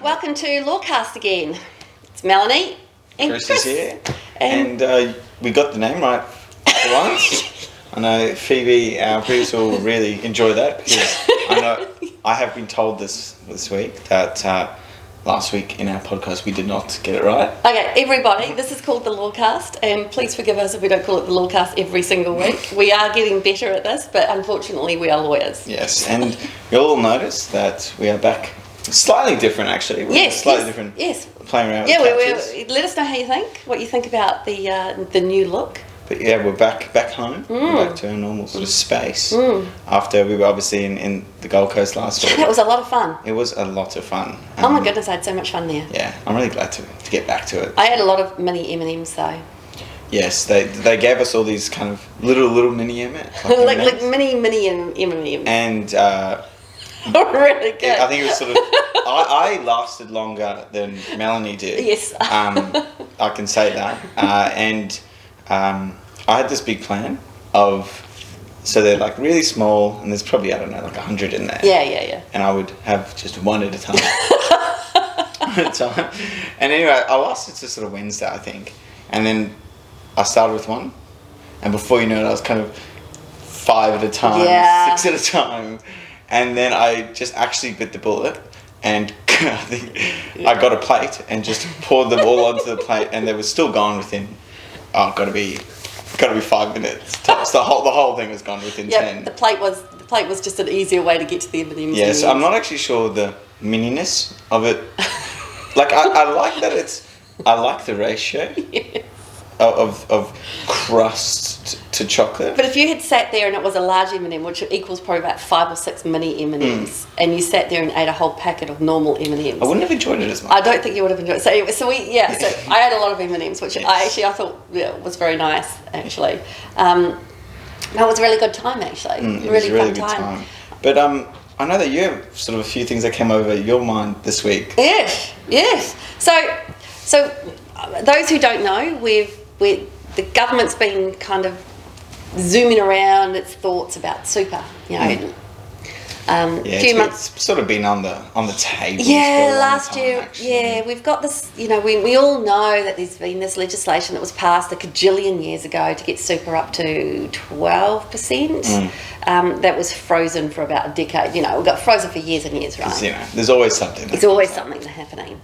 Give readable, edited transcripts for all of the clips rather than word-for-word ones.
welcome to Lawcast again. It's Melanie and Chris Chris. is here, and we got the name right for once. I know Phoebe, our producer, will really enjoy that because I know I have been told this week that last week in our podcast we did not get it right. Okay, everybody, this is called the Lawcast, and please forgive us if we don't call it the Lawcast every single week. We are getting better at this, but unfortunately we are lawyers. Yes, and you'll all notice that we are back. Slightly different, actually. Different. Yes. Playing around Yeah, with couches. let us know how you think. What you think about the new look. But yeah, we're back home. We're back to our normal sort of space. After we were obviously in the Gold Coast last week. It was a lot of fun. It was a lot of fun. Oh my goodness, I had so much fun there. Yeah, I'm really glad to get back to it. I had a lot of mini M&Ms though. Yes, they gave us all these kind of little mini M&Ms. like mini M&Ms. And really good. I think it was sort of I lasted longer than Melanie did. Yes. I can say that. And I had this big plan so they're like really small and there's probably, I don't know, like 100 in there. Yeah. And I would have just one at a time. And anyway, I lasted to sort of Wednesday, I think. And then I started with one. And before you know it, I was kind of 5 at a time, 6 at a time. And then I just actually bit the bullet. And I think I got a plate and just poured them all onto the plate. And they were still gone within, gotta be 5 minutes. Tops. The whole thing was gone within 10. The plate was just an easier way to get to the M&Ms. Yes, I'm not actually sure the mininess of it. Like I like that I like the ratio of crust to chocolate. But if you had sat there and it was a large M&M, which equals probably about 5 or 6 mini M&Ms, and you sat there and ate a whole packet of normal M&Ms, I wouldn't have enjoyed it as much. I don't think you would have enjoyed it. So I had a lot of M&Ms, which I thought was very nice, actually. It was a really good time, actually. It was a really good time. But I know that you have sort of a few things that came over your mind this week. Yes. So those who don't know, the government's been kind of zooming around its thoughts about super, It's sort of been on the table. Yeah, for a long last time, year. actually. Yeah, we've got this. We all know that there's been this legislation that was passed a cajillion years ago to get super up to 12%. That was frozen for about a decade. We got frozen for years and years, right? There's always something. There's always something happening,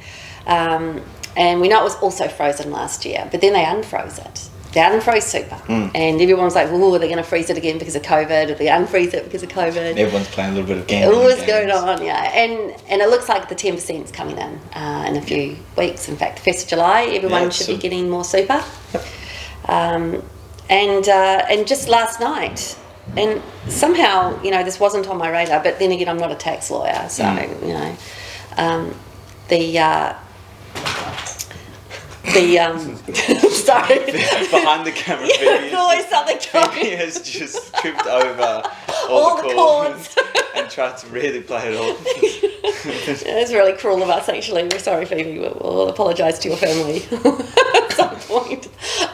and we know it was also frozen last year. But then they unfroze it. They unfroze super, and everyone was like, "Oh, they're going to freeze it again because of COVID, or they unfreeze it because of COVID." Everyone's playing a little bit of gambling. All was going on, yeah, and it looks like the 10% is coming in a few weeks. In fact, the 1st of July, everyone should be getting more super. And just last night, and somehow this wasn't on my radar. But then again, I'm not a tax lawyer, so sorry. Behind the camera, there's always something Phoebe has just tripped over all the cords and tried to really play it off. It's really cruel of us, actually. We're sorry, Phoebe. We'll apologise to your family at some point.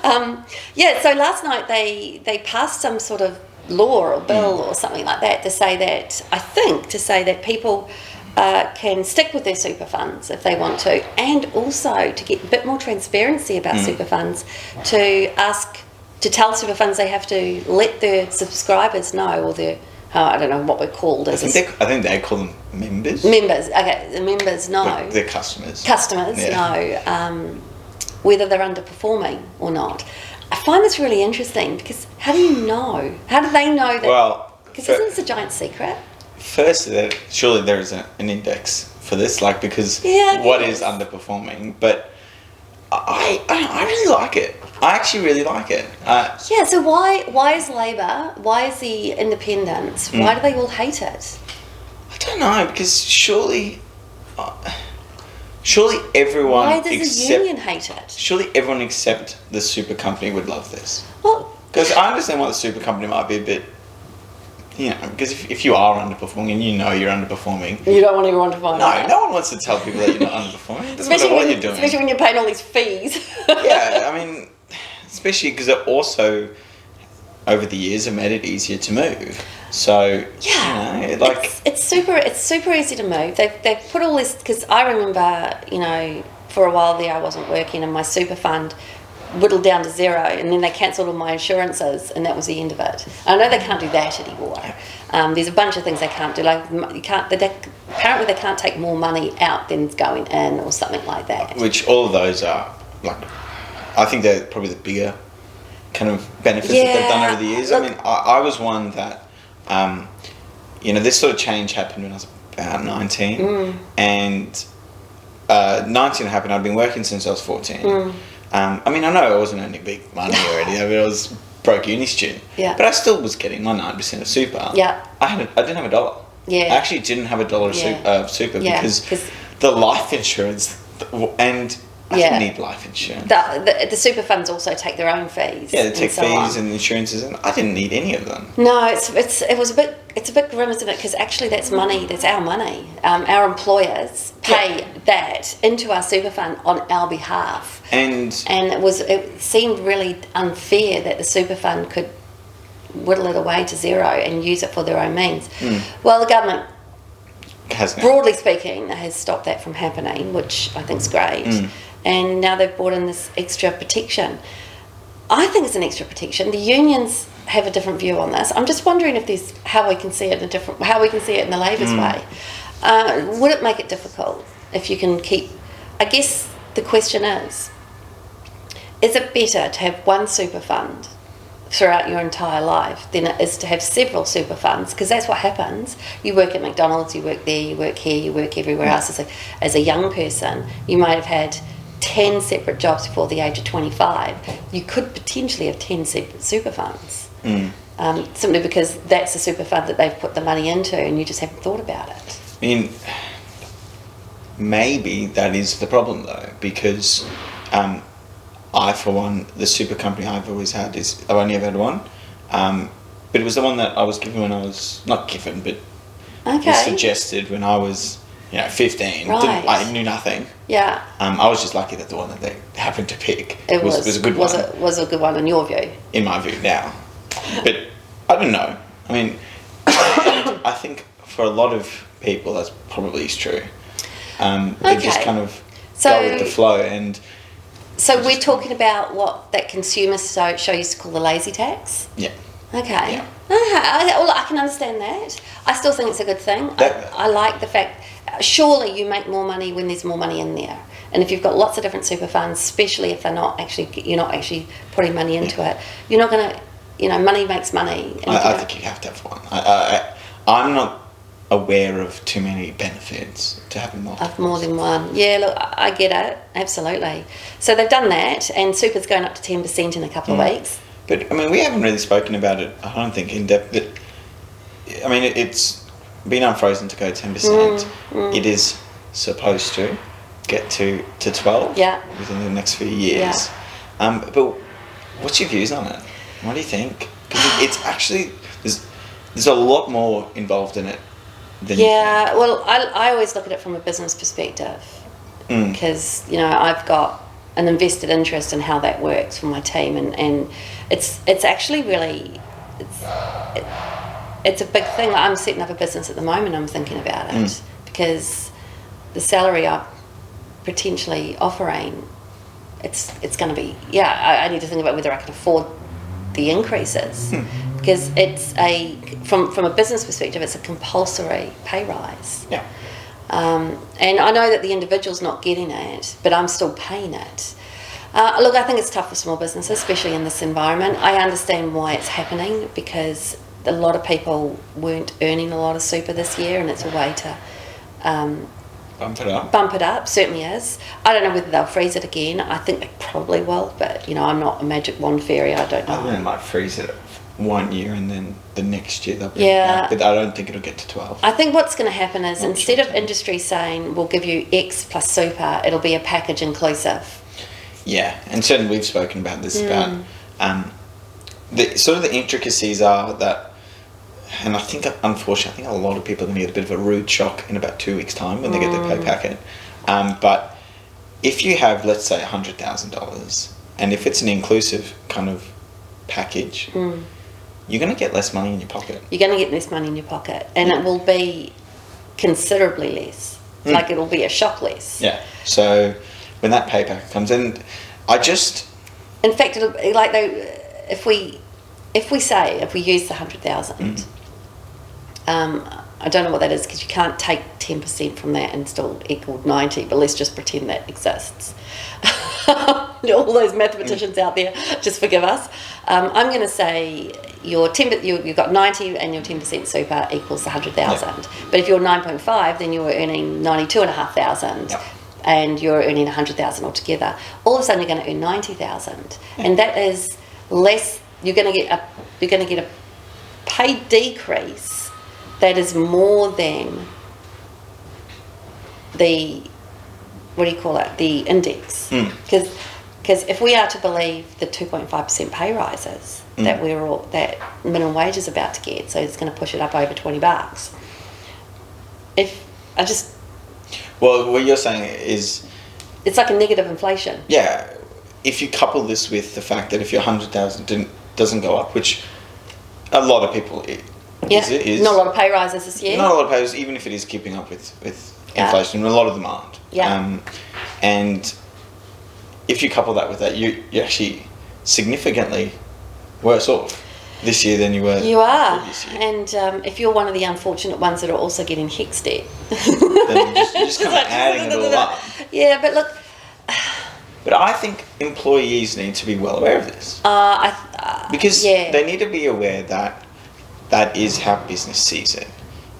So last night they passed some sort of law or bill or something like that to say that people can stick with their super funds if they want to, and also to get a bit more transparency about super funds, to tell super funds they have to let their subscribers know, or their I don't know what we're called. I think they call them members. Members, okay. The members know. But they're customers. Know whether they're underperforming or not. I find this really interesting because how do you know? How do they know that? Well, because isn't this a giant secret? Firstly, surely there is an index for this, because what is underperforming? But I really like it. I actually really like it. So why is Labor? Why is the Independents? Why do they all hate it? I don't know, because surely everyone. Why does the union hate it? Surely everyone except the super company would love this. Well, because I understand why the super company might be a bit. Because if you are underperforming and you're underperforming... You don't want everyone to find out. No one wants to tell people that you're not underperforming. It doesn't matter what you're doing. Especially when you're paying all these fees. Yeah, I mean, especially because it also, over the years, have made it easier to move. So, it's it's super easy to move. They've put all this, because I remember, you know, for a while there I wasn't working and my super fund whittled down to zero, and then they cancelled all my insurances, and that was the end of it. I know they can't do that anymore. There's a bunch of things they can't do. Like apparently they can't take more money out than going in, or something like that. Which all of those are like, I think they're probably the bigger kind of benefits that they've done over the years. Look, I mean, I was one that, you know, this sort of change happened when I was about 19, and 19 happened. I'd been working since I was 14. I mean, I know I wasn't earning big money already. I mean, I was broke uni student. Yeah. But I still was getting my 9% of super. Yeah. I didn't have $1. Yeah. I actually didn't have $1 of super because the life insurance and I didn't need life insurance. The super funds also take their own fees. Yeah, they take fees and insurances, and I didn't need any of them. No, it's a bit grim, isn't it? Because actually, that's money. That's our money. Our employers pay that into our super fund on our behalf. And it seemed really unfair that the super fund could whittle it away to zero and use it for their own means. Well, the government, broadly speaking, has stopped that from happening, which I think is great. And now they've brought in this extra protection. I think it's an extra protection. The unions have a different view on this. I'm just wondering if there's how we can see it in the Labour's way. Would it make it difficult if you can keep? I guess the question is it better to have one super fund throughout your entire life than it is to have several super funds? Because that's what happens. You work at McDonald's, you work there, you work here, you work everywhere else. As a young person, you might have had 10 separate jobs before the age of 25. You could potentially have 10 separate super funds, simply because that's a super fund that they've put the money into and you just haven't thought about it. I mean, maybe that is the problem though, because I, for one, the super company I've always had I've only ever had one, but it was the one that I was given when I was, not given, but was suggested when I was, 15. Right. I knew nothing. Yeah. I was just lucky that the one that they happened to pick was a good one. Was a good one in your view? In my view now. But I don't know. I mean, I think for a lot of people that's probably is true. They just kind of go with the flow. And so we're talking about what that consumer show used to call the lazy tax? Yeah. Okay. Yeah. Well, I can understand that. I still think it's a good thing. I like the fact, surely you make more money when there's more money in there. And if you've got lots of different super funds, especially if you're not actually putting money into it, you're not going to, money makes money. I think you have to have one. I'm not aware of too many benefits to having multiple. Of more than one. Yeah, look, I get it. Absolutely. So they've done that, and super's going up to 10% in a couple of weeks. But, I mean, we haven't really spoken about it, I don't think, in depth. But, I mean, it's been unfrozen to go 10%. It is supposed to get to 12 within the next few years. Yeah. But what's your views on it? What do you think? Because it's actually, there's a lot more involved in it than you think. Well, I always look at it from a business perspective. Because, I've got an invested interest in how that works for my team, and it's actually really it's a big thing. I'm setting up a business at the moment. I'm thinking about it because the salary I'm potentially offering, it's going to be I need to think about whether I can afford the increases because it's from a business perspective, it's a compulsory pay rise. Yeah. And I know that the individual's not getting it, but I'm still paying it. Look, I think it's tough for small businesses, especially in this environment. I understand why it's happening because a lot of people weren't earning a lot of super this year, and it's a way to bump it up. Certainly is. I don't know whether they'll freeze it again. I think they probably will, but I'm not a magic wand fairy. I don't know. I think they might freeze it 1 year and then the next year they'll bring it back, but I don't think it'll get to 12. I think what's going to happen is instead of industry saying we'll give you X plus super, it'll be a package inclusive. Yeah, and certainly we've spoken about this about the intricacies are that, and I think unfortunately a lot of people are going to get a bit of a rude shock in about 2 weeks' time when they get their pay packet. But if you have, let's say, $100,000, and if it's an inclusive kind of package, you're going to get less money in your pocket. You're going to get less money in your pocket, and it will be considerably less. Like it'll be a shock less. Yeah. So when that pay packet comes in, in fact, it'll be like if we use the 100,000, I don't know what that is because you can't take 10% from that and still equal 90. But let's just pretend that exists. All those mathematicians out there, just forgive us. I'm going to say you've got 90 and your 10% super equals 100,000. Yeah. But if you're 9.5, then you're earning 92,500. Yep. And you're earning 100,000 altogether. All of a sudden, you're going to earn 90,000, and that is less. You're going to get a pay decrease that is more than the the index. Because if we are to believe the 2.5% pay rises that that minimum wage is about to get, so it's going to push it up over $20. Well, what you're saying is... It's like a negative inflation. Yeah. If you couple this with the fact that if your 100,000 doesn't go up, which a lot of people... is not a lot of pay rises this year. Not a lot of pay rises, even if it is keeping up with inflation. A lot of them aren't. Yeah. And if you couple that with that, you're actually significantly worse off this year than you were previous year. And if you're one of the unfortunate ones that are also getting HECS debt, then you're just kind of adding it all up. Yeah, but look... But I think employees need to be well aware of this. Because they need to be aware that is how business sees it.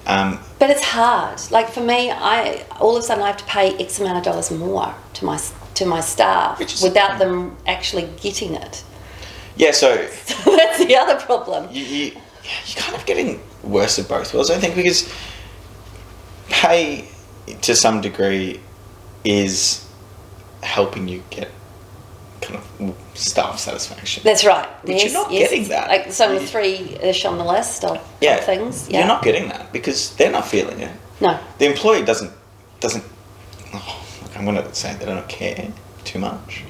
But it's hard. Like for me, all of a sudden I have to pay X amount of dollars more to my staff without them actually getting it. Yeah, so that's the other problem. You're kind of getting worse of both worlds, I think, because pay to some degree is helping you get kind of staff satisfaction. That's right. But you're not getting that. Like the three-ish on the list of things. Yeah. You're not getting that because they're not feeling it. No. The employee doesn't. I'm going to say they don't care too much.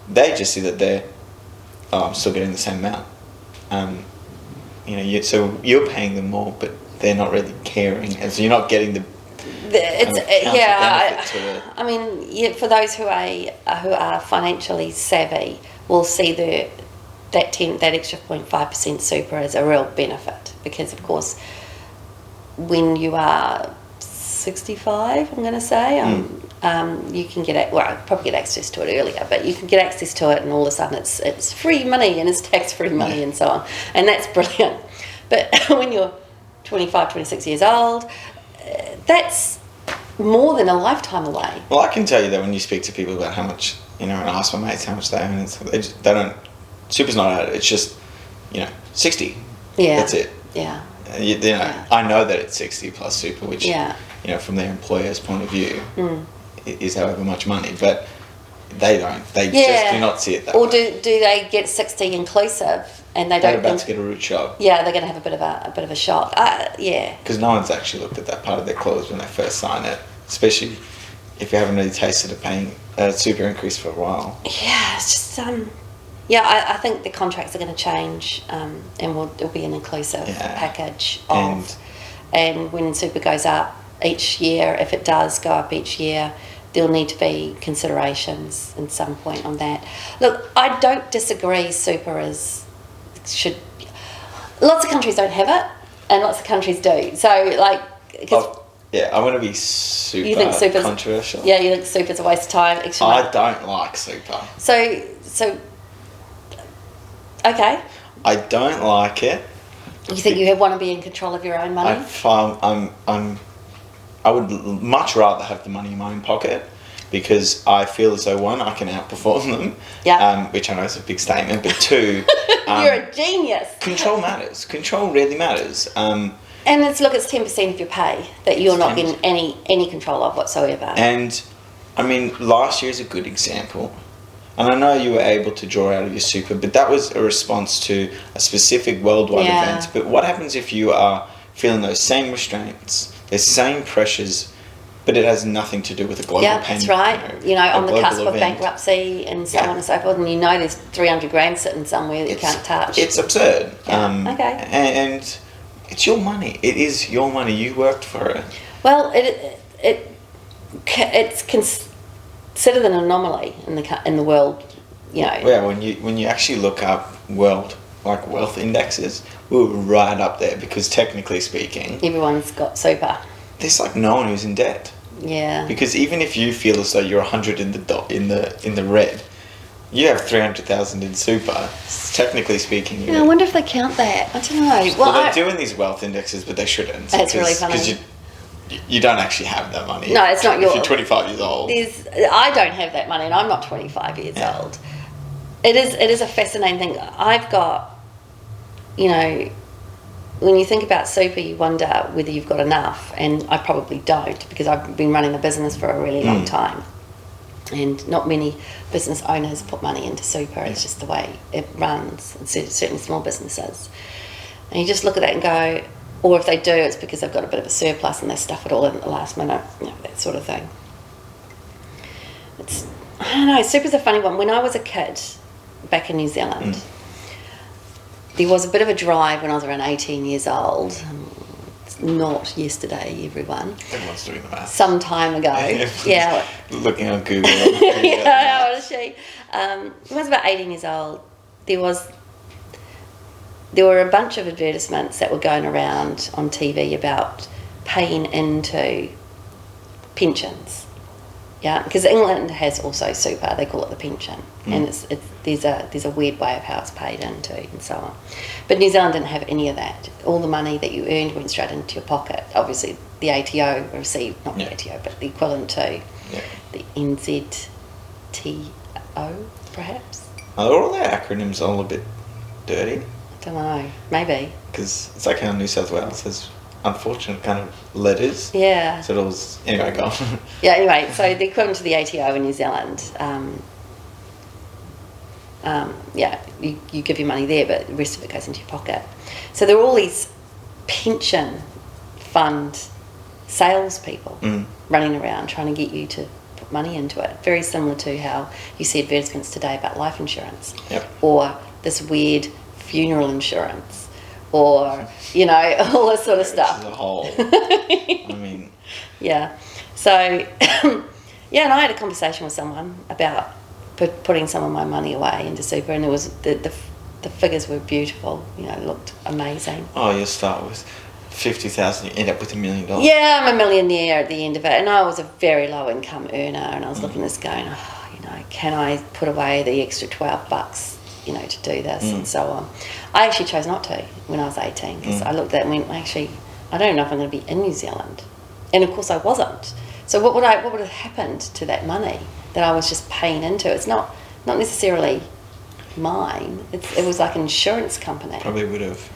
They just see that I'm still getting the same amount. So you're paying them more, but they're not really caring, and so you're not getting the. I mean, for those who are financially savvy, will see that extra 0.5% super as a real benefit because, of course, when you are 65, I'm going to say, you can probably get access to it earlier, but you can get access to it, and all of a sudden it's free money and it's tax-free money and so on, and that's brilliant. But when you're 25, 26 years old, that's more than a lifetime away. Well, I can tell you that when you speak to people about how much, and I ask my mates how much they earn, they don't, super's not at it, it's just, 60. Yeah. That's it. Yeah. I know that it's 60 plus super, which, from their employer's point of view, is however much money, but they don't. They just do not see it that way. Or do they get 60 inclusive? And they're about to get a root shock. Yeah, they're going to have a bit of a shock. Because no one's actually looked at that part of their clause when they first sign it, especially if you haven't really tasted of paying a super increase for a while. Yeah, it's just I think the contracts are going to change, and it'll be an inclusive package and when super goes up each year, if it does go up each year, there'll need to be considerations at some point on that. Look, I don't disagree. Super should. Lots of countries don't have it, and lots of countries do. So, like, I'm going to be super controversial. Yeah, you think super's a waste of time. I don't like super. So, okay. I don't like it. You think you want to be in control of your own money? I would much rather have the money in my own pocket because I feel as though, one, I can outperform them, which I know is a big statement, but two... You're a genius. Control matters. Control really matters. And it's 10% of your pay that you're not getting any control of whatsoever. And, last year is a good example. And I know you were able to draw out of your super, but that was a response to a specific worldwide event. But what happens if you are feeling those same restraints, the same pressures, but it has nothing to do with a global pandemic? Yeah, that's right. On the cusp of bankruptcy and so on and so forth, and there's $300,000 sitting somewhere that you can't touch. It's absurd. Yeah. Okay. And it's your money. It is your money. You worked for it. Well, it's considered an anomaly in the world, you know. Yeah, when you actually look up wealth indexes, we were right up there because technically speaking, everyone's got super. There's like no one who's in debt. Yeah. Because even if you feel as though you're 100 in the red, you have 300,000 in super. Technically speaking, I wonder if they count that. I don't know. Well, they're doing these wealth indexes, but they shouldn't. That's really funny. Because you don't actually have that money. No, it's not yours. If you're 25 years old. I don't have that money, and I'm not 25 years old. It is a fascinating thing. I've got, you know, when you think about super, you wonder whether you've got enough, and I probably don't because I've been running a business for a really long time. And not many business owners put money into super. It's just the way it runs, and certainly small businesses. And you just look at that and go, or if they do, it's because they've got a bit of a surplus and they stuff it all in at the last minute, you know, that sort of thing. I don't know, super's a funny one. When I was a kid, back in New Zealand, there was a bit of a drive when I was around 18 years old. It's not yesterday, everyone. Everyone's doing the math. Some time ago. Yeah. Looking on Google. Yeah, how old is she? When I was about 18 years old, there were a bunch of advertisements that were going around on TV about paying into pensions. Yeah, because England has also super. They call it the pension, and there's a weird way of how it's paid into and so on. But New Zealand didn't have any of that. All the money that you earned went straight into your pocket. Obviously, the ATO received, not the ATO, but the equivalent to the NZTO, perhaps. Are all their acronyms all a bit dirty? I don't know. Maybe. Because it's like how New South Wales has unfortunate kind of letters. Yeah. So it was... Anyway, go on. Yeah, anyway, so the equivalent to the ATO in New Zealand, you give your money there, but the rest of it goes into your pocket. So there are all these pension fund salespeople running around trying to get you to put money into it. Very similar to how you see advertisements today about life insurance. Yep. Or this weird funeral insurance. Or, you know, all this sort of stuff. Which is a whole... I mean... Yeah. So, yeah, and I had a conversation with someone about putting some of my money away into super, and it was the figures were beautiful. You know, it looked amazing. Oh, you start with 50,000, you end up with $1 million. Yeah, I'm a millionaire at the end of it, and I was a very low income earner, and I was looking at this going, you know, can I put away the extra $12? You know, to do this and so on. I actually chose not to when I was 18 because I looked at it and went, actually, I don't know if I'm going to be in New Zealand, and of course I wasn't. So what would have happened to that money that I was just paying into? It's not necessarily mine. It was like an insurance company. Probably would have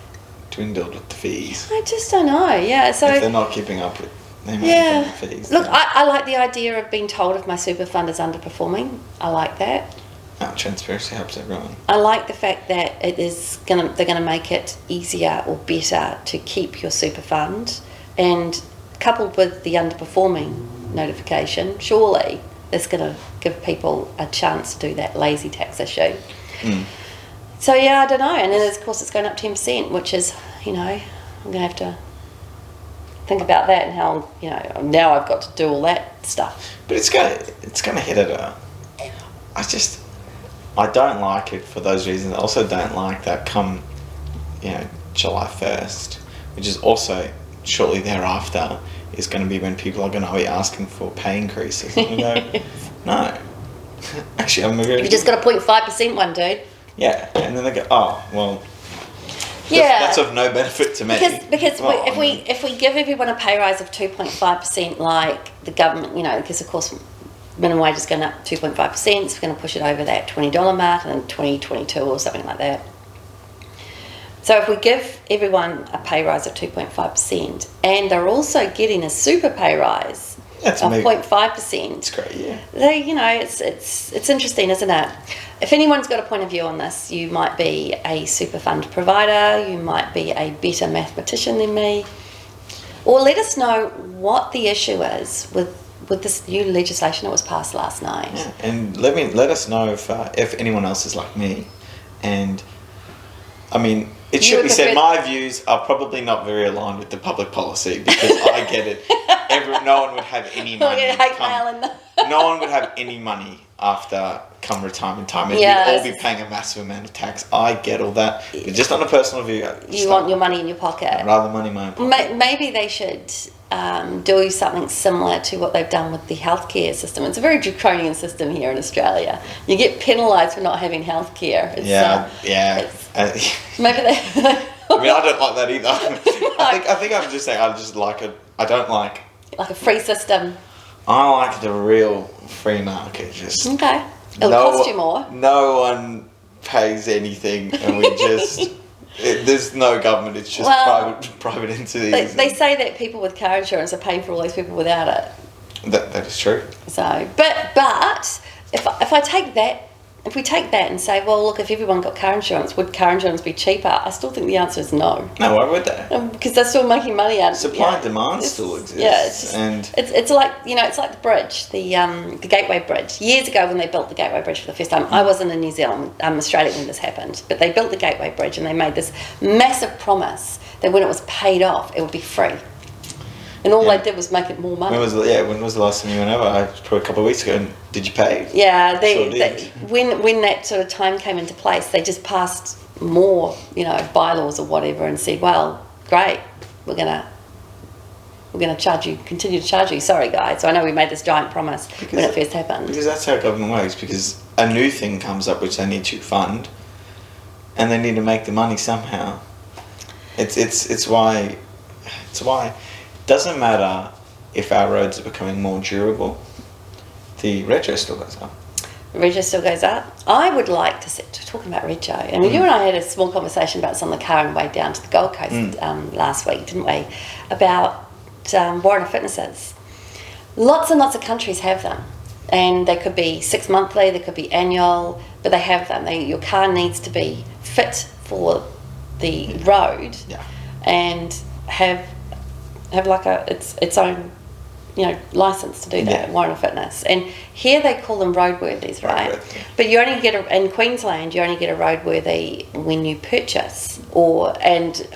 dwindled with the fees. I just don't know. Yeah, so if they're not keeping up with the fees. Look, I like the idea of being told if my super fund is underperforming. I like that. Transparency helps everyone. I like the fact that they're gonna make it easier or better to keep your super fund, and coupled with the underperforming notification, surely it's gonna give people a chance to do that lazy tax issue. So yeah, I don't know. And then of course it's going up 10%, which is, you know, I'm gonna have to think about that and how, you know, now I've got to do all that stuff. But it's gonna hit at a... I don't like it for those reasons. I also don't like that come, you know, July 1st, which is also shortly thereafter, is going to be when people are going to be asking for pay increases. And you go, no. Actually, I'm very... You just got a 0.5% one, dude. Yeah, and then they go, oh, well... Yeah. That's of no benefit to me. Because if we give everyone a pay rise of 2.5% like the government, you know, because of course... minimum wage is going up 2.5%, so we're going to push it over that $20 mark and then 2022 or something like that. So if we give everyone a pay rise of 2.5% and they're also getting a super pay rise of 0.5%, it's great, yeah. They, you know, it's interesting, isn't it? If anyone's got a point of view on this, you might be a super fund provider, you might be a better mathematician than me, or let us know what the issue is with this new legislation that was passed last night. Yeah, and let us know if anyone else is like me. And I mean, It should be said, my views are probably not very aligned with the public policy because I get it. No one would have any money. No one would have any money after come retirement time. And we'd all be paying a massive amount of tax. I get all that. But just on a personal view, you want your money in your pocket. I'd rather money in my own pocket. Maybe they should do something similar to what they've done with the healthcare system. It's a very draconian system here in Australia. You get penalised for not having healthcare. Maybe they. I mean, I don't like that either. I think I'm just saying I just like it. I don't like a free system. I like the real free market. Just okay. It'll cost you more. No one pays anything, and we just. There's no government. It's just private entities. They say that people with car insurance are paying for all those people without it. That is true. So, but if I take that, if we take that and say, well, look, if everyone got car insurance, would car insurance be cheaper? I still think the answer is no. No, why would they? Because they're still making money out of it. Supply and demand still exists. Yeah, it's like it's like the bridge, the Gateway Bridge. Years ago, when they built the Gateway Bridge for the first time, I wasn't in New Zealand, Australia when this happened, but they built the Gateway Bridge and they made this massive promise that when it was paid off, it would be free. And all they did was make it more money. When was the last time you went over? Probably a couple of weeks ago. And did you pay? Yeah, when that sort of time came into place, they just passed more, bylaws or whatever, and said, "Well, great, we're gonna continue to charge you. Sorry, guys. So I know we made this giant promise when it first happened." Because that's how government works. Because a new thing comes up which they need to fund, and they need to make the money somehow. It's why. Doesn't matter if our roads are becoming more durable, the rego still goes up. Rego still goes up. I would like to talking about rego. I mean, you and I had a small conversation about this on the car on the way down to the Gold Coast last week, didn't we? About warrant of fitnesses. Lots and lots of countries have them, and they could be 6 monthly, they could be annual, but they have them. Your car needs to be fit for the road, and have like its own license to do that, warrant of fitness. And here they call them roadworthies, right? But you only get in Queensland, you only get a roadworthy when you purchase, conversely,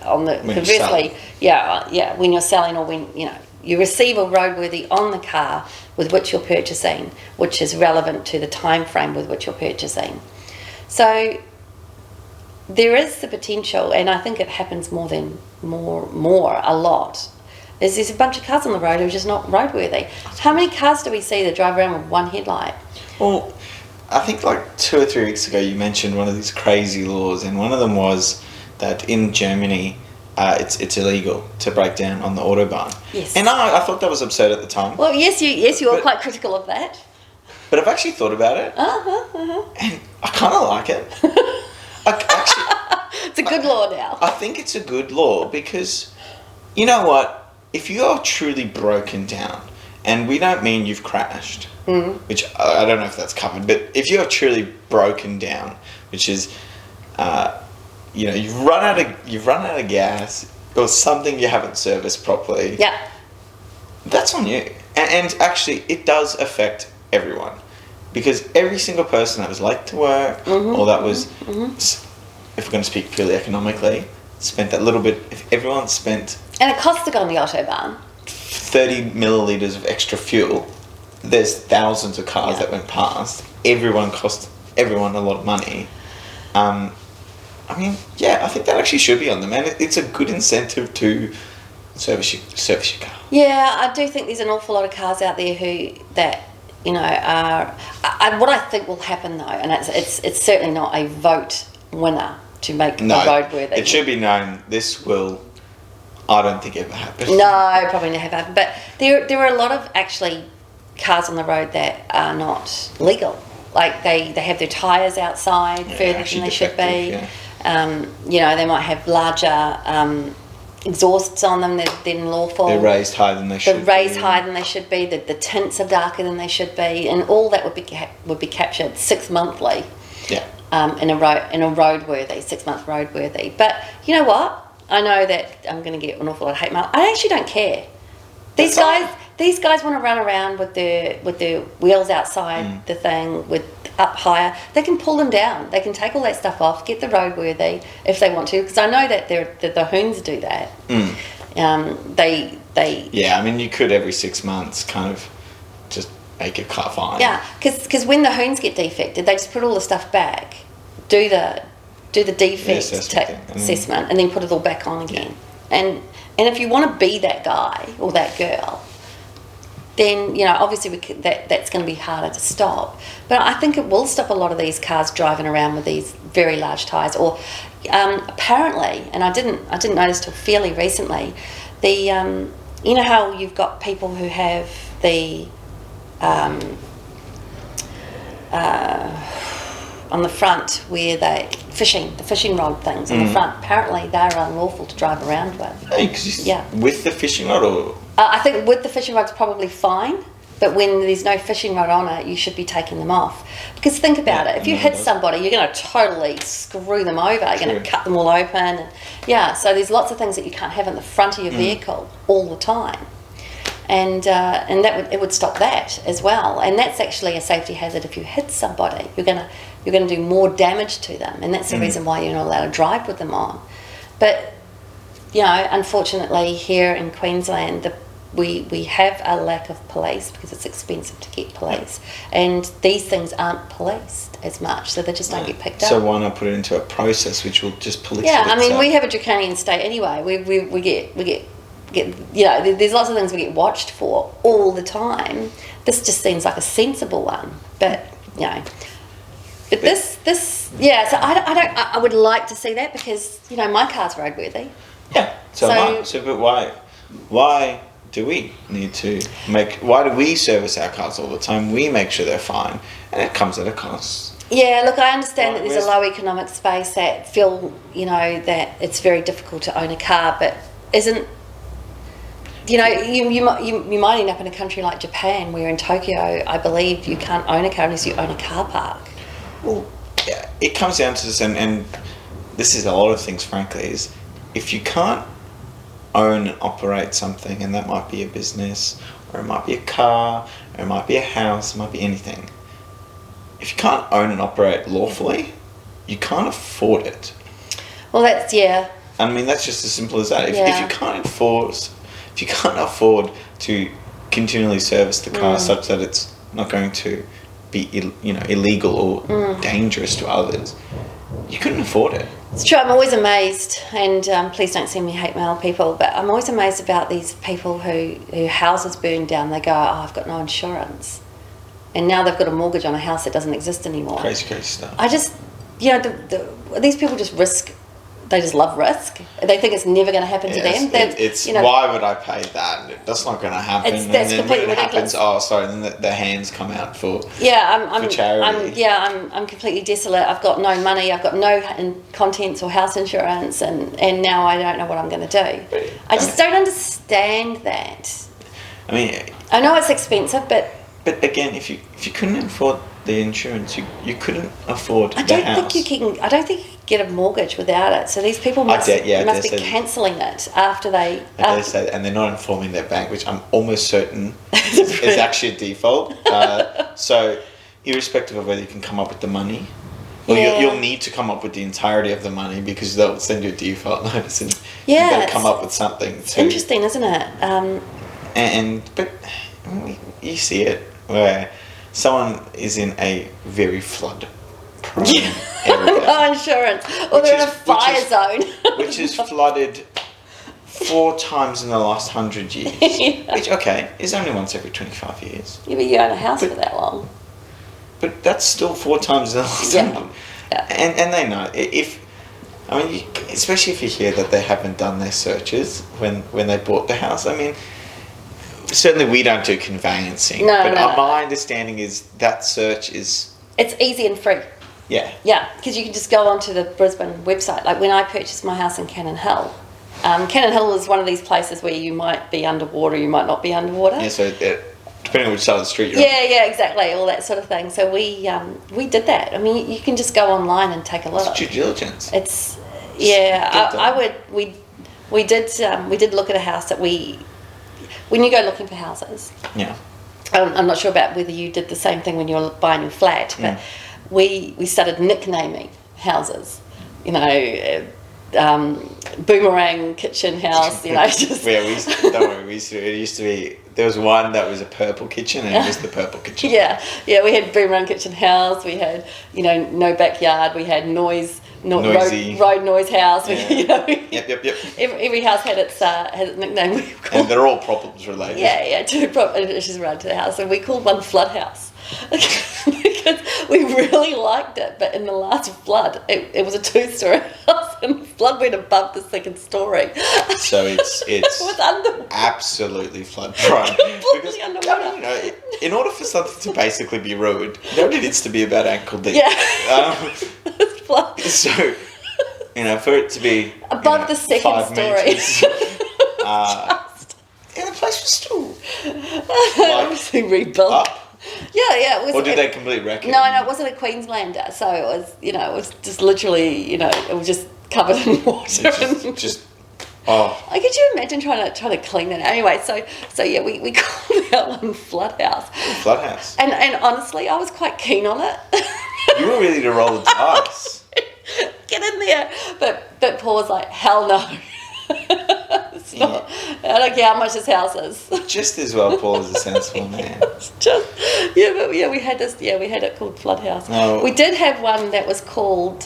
when you're selling, or when you receive a roadworthy on the car with which you're purchasing, which is relevant to the time frame with which you're purchasing. So there is the potential, and I think it happens a lot. There's a bunch of cars on the road who are just not roadworthy. How many cars do we see that drive around with one headlight? Well, I think like 2 or 3 weeks ago you mentioned one of these crazy laws, and one of them was that in Germany it's illegal to break down on the Autobahn. Yes. And I thought that was absurd at the time. Well, yes, you were quite critical of that. But I've actually thought about it. And I kind of like it. It's a good law now. I think it's a good law because, you know what? If you are truly broken down, and we don't mean you've crashed, which I don't know if that's covered, but if you are truly broken down, which is, you've run out of gas or something you haven't serviced properly. Yeah, that's on you, and actually it does affect everyone, because every single person that was late to work or that was, if we're going to speak purely economically, spent that little bit. If everyone spent. And it costs to go on the Autobahn. 30 millilitres of extra fuel. There's thousands of cars that went past. Cost everyone a lot of money. I think that actually should be on them, and it's a good incentive to service your car. Yeah, I do think there's an awful lot of cars out there are. What I think will happen though, and it's certainly not a vote winner to make the roadworthy. It should be known this will. I don't think ever happened. No, probably never happened. But there are a lot of actually cars on the road that are not legal. Like they have their tyres outside further than they should be. Yeah. They might have larger exhausts on them than lawful. They're raised higher than they should be. The tints are darker than they should be, and all that would be captured 6 monthly. Yeah. In a roadworthy 6 month roadworthy. But you know what? I know that I'm going to get an awful lot of hate mail. I actually don't care. These these guys want to run around with their wheels outside the thing with up higher. They can pull them down. They can take all that stuff off, get the roadworthy if they want to. Because I know that the hoons do that. They. Yeah, I mean, you could every 6 months kind of just make your car fine. Yeah, because when the hoons get defected, they just put all the stuff back, do the defect assessment, and then put it all back on again. And if you want to be that guy or that girl, then, you know, obviously that's going to be harder to stop. But I think it will stop a lot of these cars driving around with these very large tyres. Or apparently, and I didn't notice till fairly recently, the you know how you've got people who have the on the front where the fishing rod things on the front. Apparently, they're unlawful to drive around with. With the fishing rod, or I think with the fishing rod's probably fine, but when there's no fishing rod on it, you should be taking them off. Because think about it: if you hit somebody, you're going to totally screw them over. You're going to cut them all open. So there's lots of things that you can't have in the front of your vehicle all the time. And it would stop that as well. And that's actually a safety hazard. If you hit somebody, you're gonna do more damage to them, and that's the reason why you're not allowed to drive with them on. But you know, unfortunately, here in Queensland, we have a lack of police because it's expensive to get police, and these things aren't policed as much, so they just don't get picked up. So why not put it into a process which will just police it? Yeah, I mean, we have a draconian state anyway. We get you know, there's lots of things we get watched for all the time. This just seems like a sensible one, but you know, but this so I would like to see that, because you know my car's roadworthy. Yeah. But why do we need to why do we service our cars all the time? We make sure they're fine, and it comes at a cost. Yeah, look, I understand that there's a low economic space that feel, you know, that it's very difficult to own a car, but isn't, you know, you might end up in a country like Japan, where in Tokyo, I believe you can't own a car unless you own a car park. Well, yeah, it comes down to this, and this is a lot of things, frankly, is if you can't own and operate something, and that might be a business, or it might be a car, or it might be a house, it might be anything. If you can't own and operate lawfully, you can't afford it. Well, that's, yeah. I mean, that's just as simple as that. If you can't afford to continually service the car such that it's not going to be, you know, illegal or dangerous to others, you couldn't afford it. It's true. I'm always amazed, and please don't send me hate mail, people, but I'm always amazed about these people who houses burn down. They go, oh, I've got no insurance. And now they've got a mortgage on a house that doesn't exist anymore. Crazy stuff. I just, you know, these people just risk. They just love risk. They think it's never going to happen to them. It's, you know, why would I pay that? That's not going to happen. That's completely ridiculous. Then the hands come out for charity. I'm completely desolate. I've got no money. I've got no contents or house insurance, and now I don't know what I'm going to do. I just don't understand that. I mean, I know it's expensive, but again, if you couldn't afford the insurance, you couldn't afford the house. I don't think you can get a mortgage without it. So these people must be cancelling it after they. And they're not informing their bank, which I'm almost certain is actually a default. So, irrespective of whether you can come up with the money, you'll need to come up with the entirety of the money, because they'll send you a default notice, and you've got to come up with something. It's interesting, isn't it? But you see it where someone is in a very flood-prone area. No insurance. Or they're in a fire zone. Which is flooded 4 times in the last 100 years. Which, is only once every 25 years. Yeah, but you own a house for that long. But that's still 4 times in the last 100. Yeah. And they know. Especially if you hear that they haven't done their searches when they bought the house. I mean, certainly we don't do conveyancing, my understanding is that search is... It's easy and free. Yeah. Yeah, because you can just go onto the Brisbane website. Like when I purchased my house in Cannon Hill, Cannon Hill is one of these places where you might be underwater, you might not be underwater. Yeah, so depending on which side of the street you're on. Yeah, exactly, all that sort of thing. So we did that. I mean, you can just go online and take a look. It's due diligence. We did look at a house that we when you go looking for houses, Yeah. I'm not sure about whether you did the same thing when you were buying your flat, but we started nicknaming houses. You know, boomerang kitchen house. You know, just Yeah, it used to be. There was one that was a purple kitchen, and it was the purple kitchen. Yeah, we had boomerang kitchen house. We had, you know, no backyard. We had noisy road noise house. Yeah. Yep. Every house had its nickname. And they're all problems related. Yeah, two issues related to the house, and we called one flood house because we really liked it. But in the last flood, it was a 2-story house, and the flood went above the second story. So it's it was underwater. Absolutely flood prone. Completely underwater. You know, in order for something to basically be ruined, it only needs to be about ankle deep. Yeah. So, you know, for it to be above the second story. The place was still obviously rebuilt. Up. Yeah, it was. Or did they completely wreck it? No, it wasn't a Queenslander, so it was, you know, it was just literally, you know, it was just covered in water. Could you imagine trying to clean it? Anyway, so yeah, we called that one flood house. Flood house. And honestly, I was quite keen on it. You were ready to roll the dice. Get in there, but Paul was like, hell no. It's not. I don't care how much this house is. Just as well, Paul is a sensible man. We had this. Yeah, we had it called Flood House. No. We did have one that was called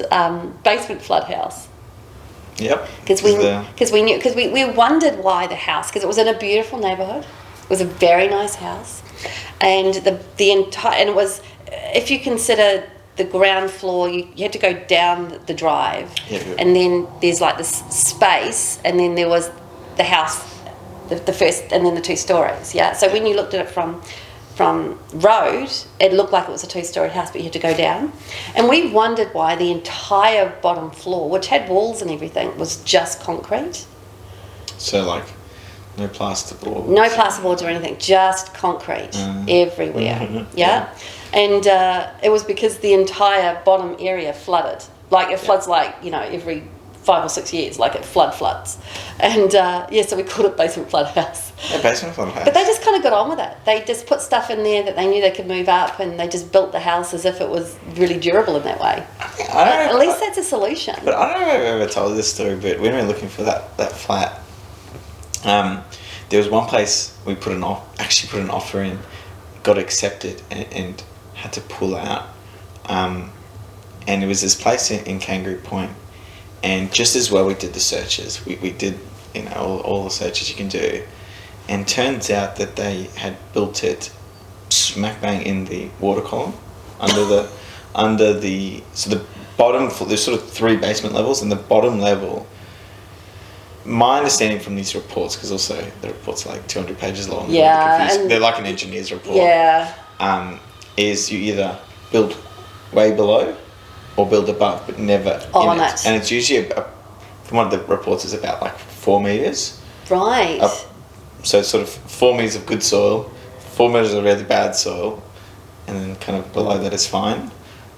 Basement Flood House. Yep. Because we wondered why the house, because it was in a beautiful neighbourhood. It was a very nice house, and the entire, and it was, if you consider the ground floor, you had to go down the drive, and then there's like this space, and then there was the house, the first, and then the 2 stories. Yeah. So when you looked at it from road, it looked like it was a 2-story house, but you had to go down. And we wondered why the entire bottom floor, which had walls and everything, was just concrete. So like no plasterboard. No plasterboards or anything, just concrete everywhere. Yeah. And it was because the entire bottom area flooded. Like it floods like, you know, every 5 or 6 years, like it floods. And so we called it Basement Flood House. Yeah, Basement Flood House. But they just kind of got on with it. They just put stuff in there that they knew they could move up, and they just built the house as if it was really durable in that way. At least that's a solution. But I don't know if I've ever told this story, but when we were looking for that flat, there was one place we put an offer in, got accepted, and had to pull out. And it was this place in Kangaroo Point. And just as well we did the searches. We did, you know, all the searches you can do. And turns out that they had built it smack bang in the water column under the so the bottom floor, there's sort of 3 basement levels, and the bottom level, my understanding from these reports, because also the reports are like 200 pages long. Yeah. They're like an engineer's report. Yeah. Is you either build way below or build above, but never on in it. it. And it's usually, from one of the reports, is about like 4 meters. Right. So it's sort of 4 meters of good soil, 4 meters of really bad soil, and then kind of below that is fine.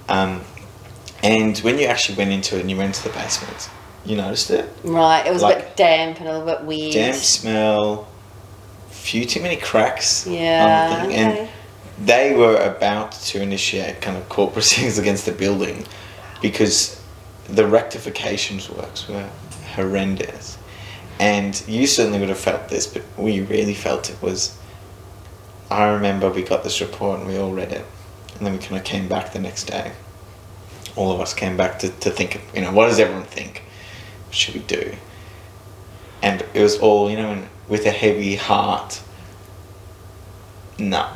And when you actually went into it and you went into the basement, you noticed it. Right. It was like, a bit damp and a little bit weird. Damp smell, few too many cracks. Yeah. On the thing. Okay. And they were about to initiate kind of court proceedings against the building because the rectifications works were horrendous. And you certainly would have felt this, but we really felt it was, I remember we got this report and we all read it, and then we kind of came back the next day. All of us came back to think, you know, what does everyone think? What should we do? And it was all, you know, with a heavy heart, no.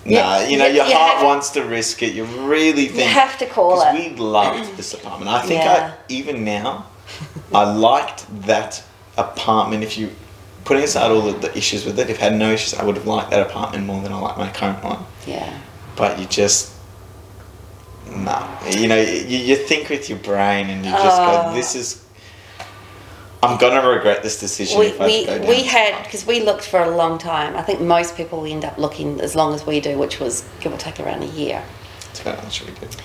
Yeah, you know, your heart wants to risk it. You really think... You have to call it. We loved this apartment. I think even now, I liked that apartment. If you... Putting aside all the issues with it, if I had no issues, I would have liked that apartment more than I like my current one. Yeah. But you just... No. You know, you think with your brain and you just go, this is... I'm going to regret this decision if I go down. We had, because we looked for a long time. I think most people end up looking as long as we do, which was give or take around a year. That's about how much we did.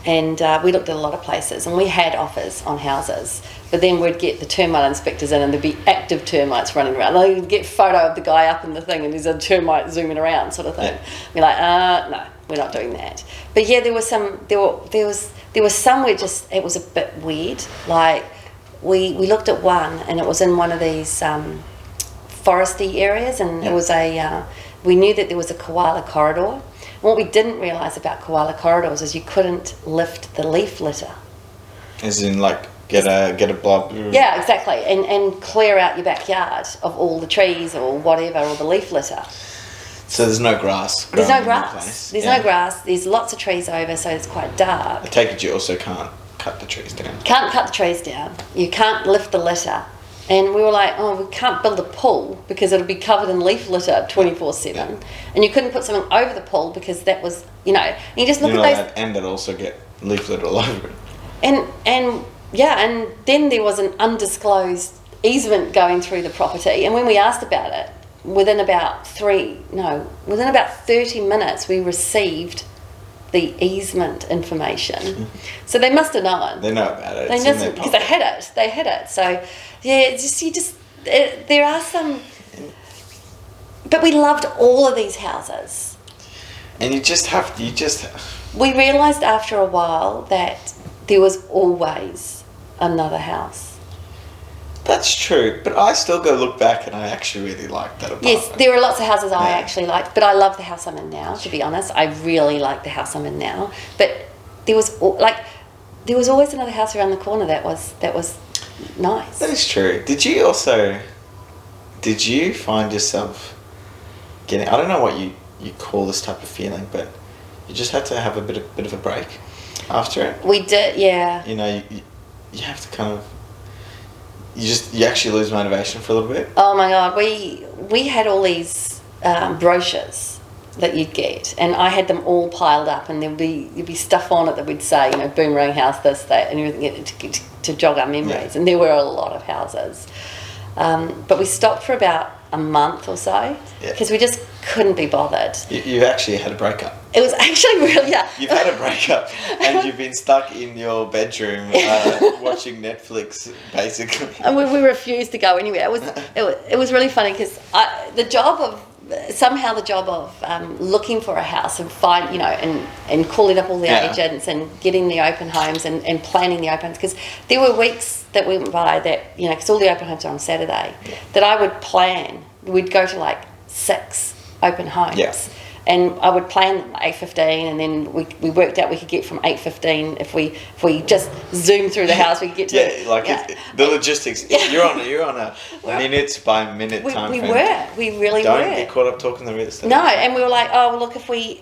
And we looked at a lot of places, and we had offers on houses, but then we'd get the termite inspectors in, and there'd be active termites running around. Like, you'd get a photo of the guy up in the thing, and there's a termite zooming around, sort of thing. We're like, no, we're not doing that. But yeah, there was some where just it was a bit weird. Like we looked at one, and it was in one of these foresty areas, and it was we knew that there was a koala corridor. What we didn't realise about koala corridors is you couldn't lift the leaf litter. As in, like, get a blob. Yeah, exactly, and clear out your backyard of all the trees or whatever, or the leaf litter. So there's no grass. There's no grass. There's no grass. There's lots of trees over, so it's quite dark. I take it you also can't cut the trees down. Can't cut the trees down. You can't lift the litter. And we were like, we can't build a pool because it'll be covered in leaf litter 24/7. Yeah. And you couldn't put something over the pool because that was, and you just look at those. And it'll also get leaf litter all over it. And then there was an undisclosed easement going through the property. And when we asked about it, within about 30 minutes, we received the easement information. So they must have known. They know about it. Because they had it. They had it. So yeah, there are some. But we loved all of these houses. And We realised after a while that there was always another house. That's true, but I still go look back and I actually really like that apartment. Yes, there are lots of houses I actually liked, but I love the house I'm in now, to be honest. I really like the house I'm in now. But there was always another house around the corner that was nice. That is true. Did you find yourself getting, I don't know what you call this type of feeling, but you just had to have a bit of a break after it? We did, yeah. You have to kind of, you actually lose motivation for a little bit. Oh my God, we had all these brochures that you'd get, and I had them all piled up, and there'd be stuff on it that would say, Boomerang House, this, that, and everything to jog our memories. And there were a lot of houses, but we stopped for about a month or so because we just couldn't be bothered. You actually had a breakup. It was actually really, yeah. You've had a breakup and you've been stuck in your bedroom watching Netflix, basically. And we refused to go anywhere. It was really funny because the job of looking for a house and and calling up all the agents and getting the open homes and planning the open homes, because there were weeks that went by that, because all the open homes are on Saturday, that I would plan. We'd go to like 6 open homes. Yeah. And I would plan them at 8:15, and then we worked out we could get from 8:15 if we just zoom through the house, we could get to the logistics. Yeah. You're on a minute by minute time frame. We really Don't were. get caught up talking the real estate. No, and we were like, look, if we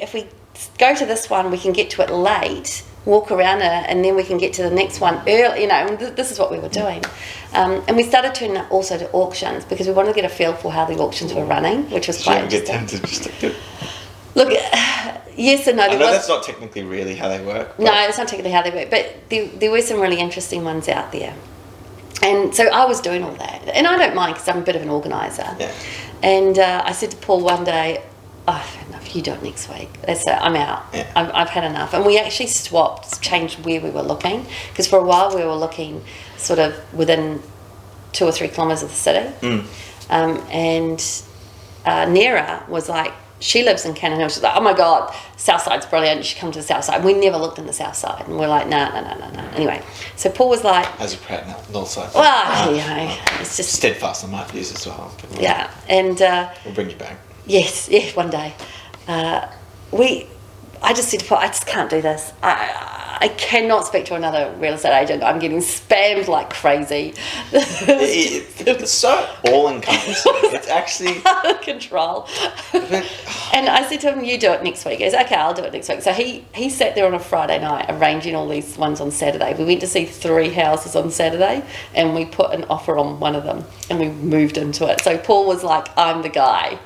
go to this one, we can get to it late, walk around it, and then we can get to the next one early. This is what we were doing. And we started turning up also to auctions because we wanted to get a feel for how the auctions were running, which was quite interesting. Get tempted just to look, yes and no. I know that's not technically really how they work. No, it's not technically how they work, but there were some really interesting ones out there. And so I was doing all that. And I don't mind because I'm a bit of an organiser. Yeah. And I said to Paul one day, I've had enough, you do it next week. That's it, I'm out. Yeah. I've had enough. And we actually changed where we were looking, because for a while we were looking sort of within 2 or 3 kilometres of the city. And Nera was like, she lives in Cannon Hill. She's like, oh my God, South Side's brilliant. You should come to the South Side. We never looked in the South Side. And we're like, no. Anyway, so Paul was like... As a proud North Side. Well, it's just... Steadfast on my views as well. Yeah, and... we'll bring you back. Yes, one day. I just said to Paul, I just can't do this. I cannot speak to another real estate agent. I'm getting spammed like crazy. It's so all-encompassing. It's actually... out of control. And I said to him, you do it next week. He goes, okay, I'll do it next week. So he sat there on a Friday night arranging all these ones on Saturday. We went to see 3 houses on Saturday, and we put an offer on one of them, and we moved into it. So Paul was like, I'm the guy.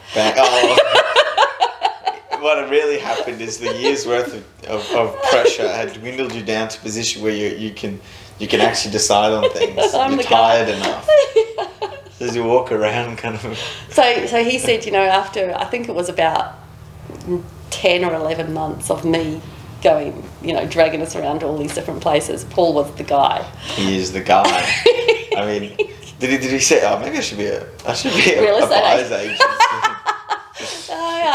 What really happened is the year's worth of pressure had dwindled you down to a position where you can actually decide on things. You're tired enough. So as you walk around kind of... So he said, after, I think it was about 10 or 11 months of me going, dragging us around to all these different places. Paul was the guy. He is the guy. I mean, did he say, oh, maybe I should be a Real estate buyer's agent?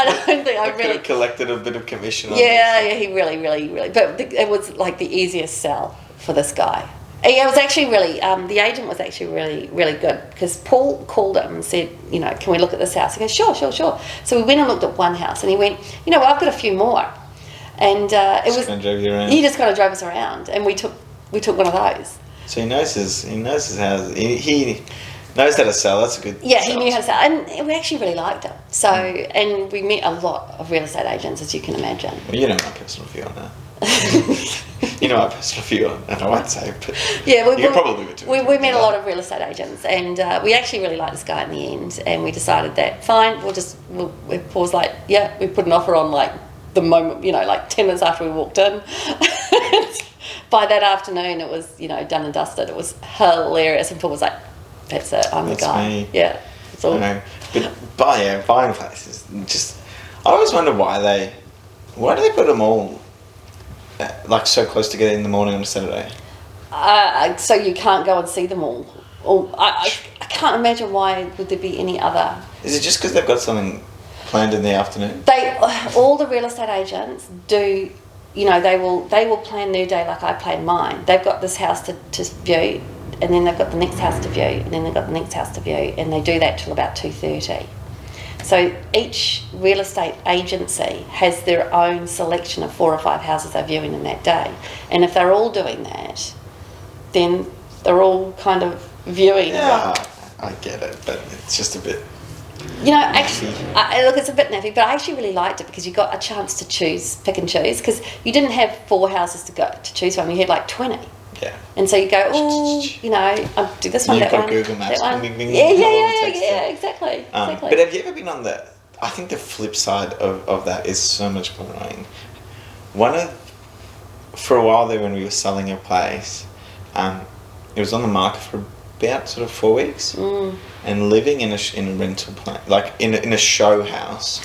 I don't think I could really have collected a bit of commission on yeah, this. yeah, he really, but it was like the easiest sell for this guy. Yeah, it was actually really, the agent was actually really, really good, because Paul called him and said, can we look at this house? He goes, sure. So we went and looked at one house, and he went, well, I've got a few more. And it was, drove you around. He just kind of drove us around, and we took one of those. So he knows his house. He knows how to sell. That's a good. Yeah, he knew how to sell, and we actually really liked him. So, and we met a lot of real estate agents, as you can imagine. Well, you know my personal view on that. You know my personal view on, and I won't say, but yeah, you can probably leave it to we met a lot of real estate agents, and we actually really liked this guy in the end, and we decided that fine, Paul's like, yeah, we put an offer on like the moment, like 10 minutes after we walked in. By that afternoon, it was done and dusted. It was hilarious, and Paul was like, that's it, I'm the guy. Me. Yeah, it's all. But buying places, just I always wonder why do they put them all like so close together in the morning on a Saturday? So you can't go and see them all. I can't imagine why would there be any other. Is it just because they've got something planned in the afternoon? All the real estate agents do. They will plan their day like I plan mine. They've got this house to view, and then they've got the next house to view, and then they've got the next house to view, and they do that till about 2:30. So each real estate agency has their own selection of 4 or 5 houses they're viewing in that day. And if they're all doing that, then they're all kind of viewing. Yeah, I get it, but it's just a bit... actually, look, it's a bit naffy, but I actually really liked it because you got a chance to pick and choose, because you didn't have 4 houses to choose from, you had like 20. Yeah. And so you go, I'll do this one, that one. Google Maps. That one. Bing, bing, Yeah, exactly. But have you ever been on I think the flip side of that is so much more annoying. For a while there when we were selling a place, it was on the market for about sort of 4 weeks, and living in a rental place, like in a show house,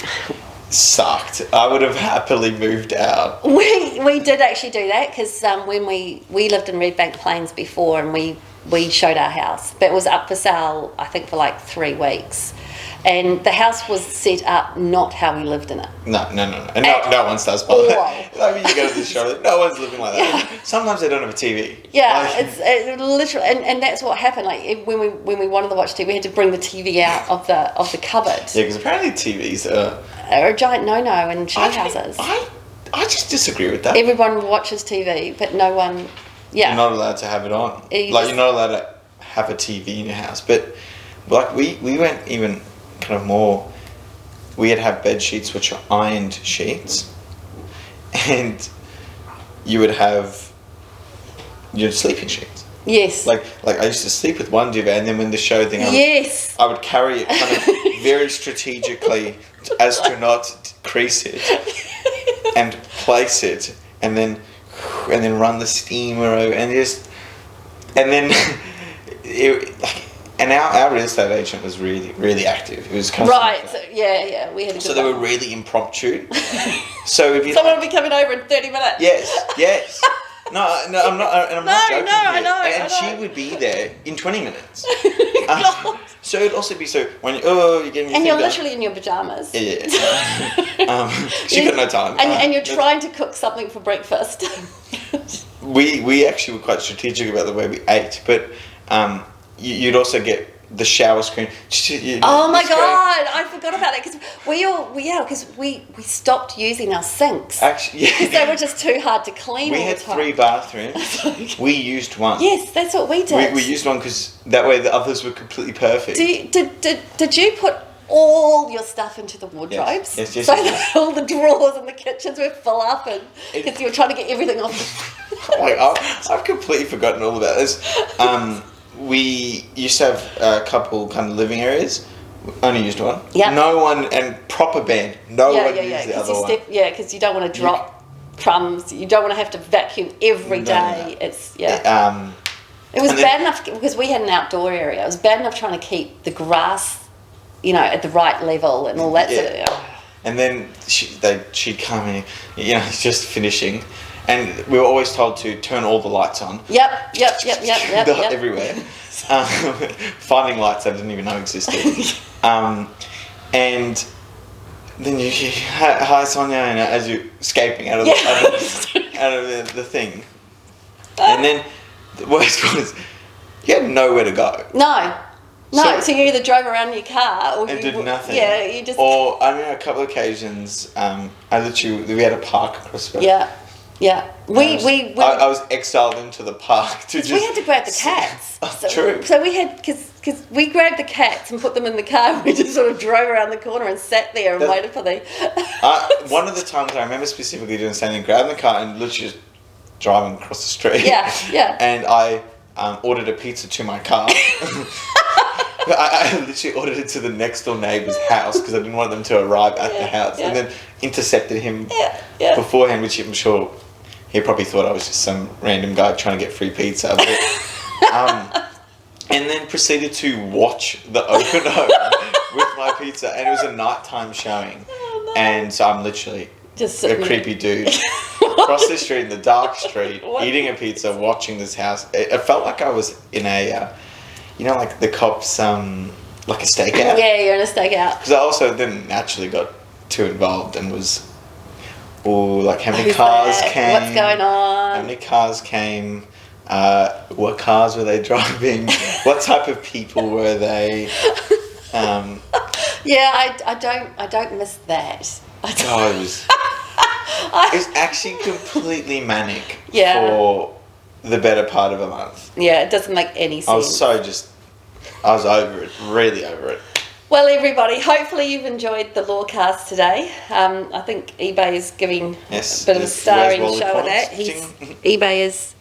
sucked. I would have happily moved out. We did actually do that, because when we lived in Redbank Plains before, and we showed our house, but it was up for sale I think for like 3 weeks, and the house was set up not how we lived in it. No, and no one does. By the way, I mean, you go to the show, no one's living like that. Yeah. Sometimes they don't have a TV. Yeah, it's literally, and that's what happened. Like when we wanted to watch TV, we had to bring the TV out of the cupboard. Yeah, because apparently TVs are a giant no-no in show houses. I just disagree with that. Everyone watches TV, but no one. Yeah, you're not allowed to have it on. You're not allowed to have a TV in your house. But like we went even kind of more. We had to have bed sheets which are ironed sheets, and you would have your sleeping sheets. Yes. Like I used to sleep with one duvet, and then when the show thing, I would carry it kind of very strategically as to not crease it, and place it, and then run the steamer over, and then and our real estate agent was really, really active. It was right. So, yeah, we had. So they were really impromptu. So if you someone would be coming over in 30 minutes. Yes. No, I'm not. And I'm not joking. I know. And she would be there in 20 minutes. So it'd also be when you're getting your and you're done. Literally in your pajamas. Yeah. She got no time. And you're trying to cook something for breakfast. We actually were quite strategic about the way we ate, but you'd also get the shower screen. Oh my god, I forgot about that, because we stopped using our sinks. Actually, yeah. Because they were just too hard to clean. We had 3 bathrooms. We used one. Yes, that's what we did. We used one because that way the others were completely perfect. Did you put all your stuff into the wardrobes? Yes. So that all the drawers in the kitchens were full up, and because you were trying to get everything off. I've completely forgotten all about this. We used to have a couple kind of living areas. Only used one. Yeah. No one, and proper band. No one used the other one. Because you don't want to drop crumbs. You don't want to have to vacuum every day. No. It's It was bad enough because we had an outdoor area. It was bad enough trying to keep the grass, at the right level and all that sort of. And then she'd come in, you know, just finishing. And we were always told to turn all the lights on. Yep. Everywhere. Finding lights I didn't even know existed. And then you hear, hi Sonia, and as you're escaping out of the thing. And then the worst was, you had nowhere to go. No, so you either drove around in your car or and did nothing. Yeah, you just... Or, I mean, a couple of occasions, we had a park across the road. Yeah. I was exiled into the park to just... We had to grab the cats. True. So we had... Because we grabbed the cats and put them in the car and we just sort of drove around the corner and sat there and waited for the... one of the times I remember specifically doing something, grabbing the car and literally just driving across the street. Yeah. And I ordered a pizza to my car. I literally ordered it to the next door neighbour's house because I didn't want them to arrive at the house. And then intercepted him beforehand, which I'm sure he probably thought I was just some random guy trying to get free pizza. But, and then proceeded to watch the open home with my pizza. And it was a nighttime showing. Oh, no. And so I'm literally just a creepy dude across the street in the dark street, eating a pizza, watching this house. It felt like I was in a... you know, like the cops, like a stakeout. Yeah, you're in a stakeout. Because I also then naturally got too involved and was, like how many cars came? What's going on? How many cars came? What cars were they driving? What type of people were they? Yeah, I don't miss that. It was actually completely manic for the better part of a month. Yeah, it doesn't make any sense. I was over it, really over it. Well, everybody, hopefully you've enjoyed the Lawcast today. I think eBay is giving a bit of a starring show of that. eBay's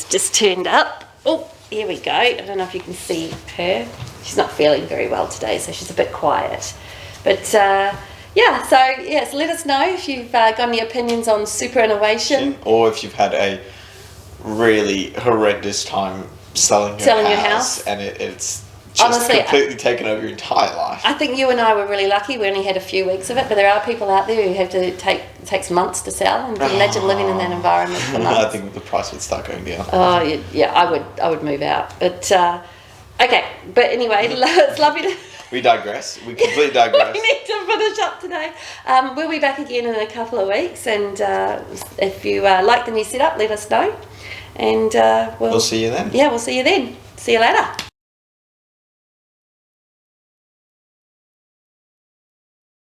just turned up. Oh, here we go. I don't know if you can see her. She's not feeling very well today, so she's a bit quiet. But so let us know if you've got any opinions on superannuation. Or if you've had a really horrendous time selling your house and it's just honestly, completely taken over your entire life. I think you and I were really lucky. We only had a few weeks of it, but there are people out there who have to it takes months to sell, and imagine living in that environment for months. I think the price would start going down. Oh yeah, I would move out. But okay, but anyway, it's lovely to... We digress. We completely digress. We need to finish up today. We'll be back again in a couple of weeks, and if you like the new setup, let us know. And we'll see you then. Yeah, we'll see you then. See you later.